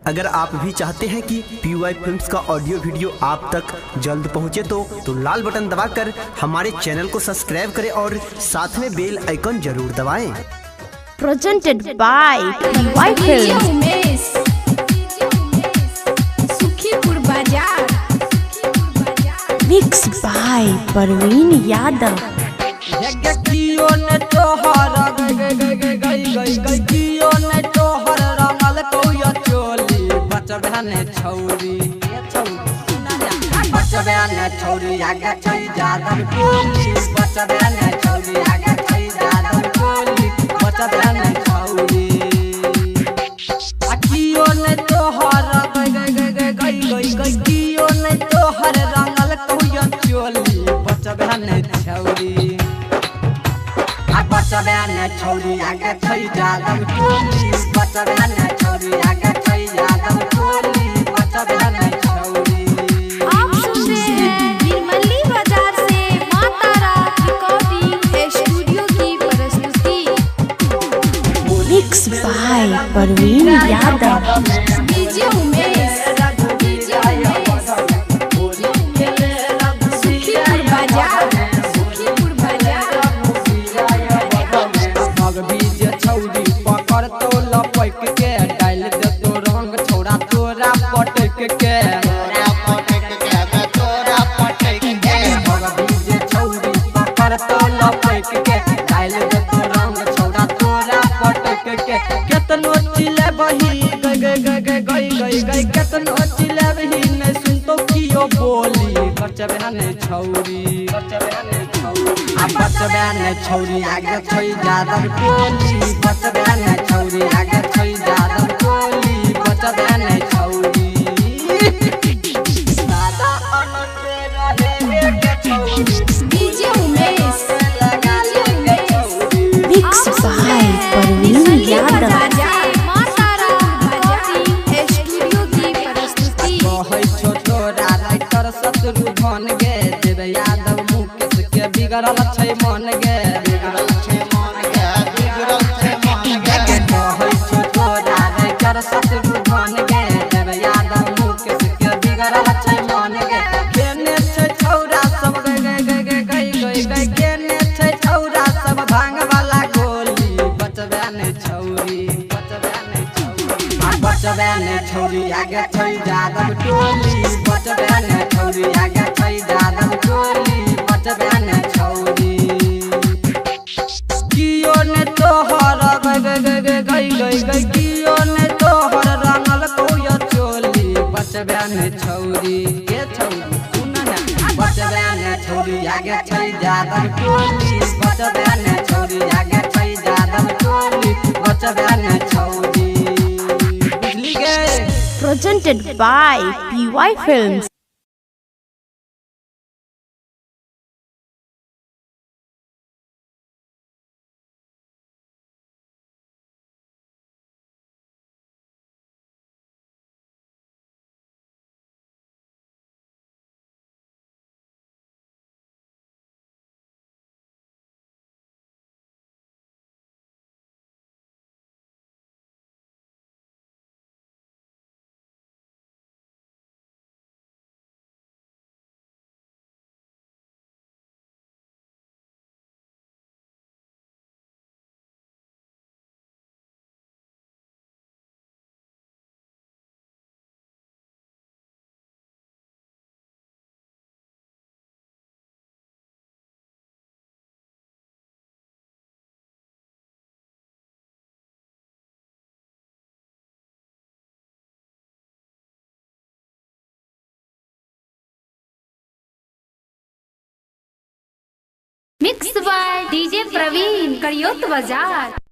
अगर आप भी चाहते हैं कि PY फिल्म्स का ऑडियो वीडियो आप तक जल्द पहुंचे तो लाल बटन दबाकर हमारे चैनल को सब्सक्राइब करें और साथ में बेल आइकन जरूर दबाएं। Presented by PY Films. Sukhipur बाजार Mixed by परवीन यादव। कियो ने तोहर कियो ने तोहर रंगल कोया चोली बचबे ने छौरी बचबे ने छौरी आगे चई जादव कोली बचबे ने छौरी आगे चई जादव कोली बचबे ने छौरी कियो ने तोहर कियो ने तोहर रंगल कोया चोली बचबे ने छौरी बचबे ने छौरी आगे छई जादव कोली बचबे ने छौरी आगे छई जादव कोली बचबे ने छौरी। आप सुन रहे हैं निर्मली बाजार से मां तारा रिकॉर्डिंग स्टूडियो की प्रस्तुति। Mixed by Parveen Yadav. DJ Umesh Sukhipur बाजार बीज छौरी पकड़ तो लपक के डाल दे तो रंग छोड़ा तोरा पटक के बीज छौरी पकड़ तो लपक के डाल दे तो रंग छोड़ा तोरा पटक के केतनो चिले बही गई केतनो चिले बही न सुन तो कियो बोली बचबे ने छौरी बचबे ने छौरी आगे छई जादव कोली बचबे ने छौरी आगे छई जादव कोली बचबे ने छौरी दादा अनके रहे के छौरी DJ Umesh Mixed by Parveen Yadav. मां तारा रिकॉर्डिंग स्टूडियो की प्रस्तुति। कहै छो तोरा राइटर शत्रु धन गे देव यादव मुकेश के बिगड़ल छै मन गे कहै छो तोरा राइटर शत्रु धन गे देव यादव मुकेश के बिगड़ल छै मन गे केने छै छौरा सब गई केने छै छौरा सब भांग वाला गोली बचबे ने छौरी बचबे ने छौरी आगे छई जादव टोली बचबे ने छौरी आगे छई जादव टोली बचबे ने छौरी कियो ने तोहर कियो ने तोहर रंगल कोया चोली बचबे ने छौरी के छौरी सुन ना बचबे ने छौरी आगे छई जादव टोली बचबे ने छौरी आगे छई जादव टोली बचबे ने छौरी। Presented by PY Films. Mix by DJ Praveen करियोत बाजार।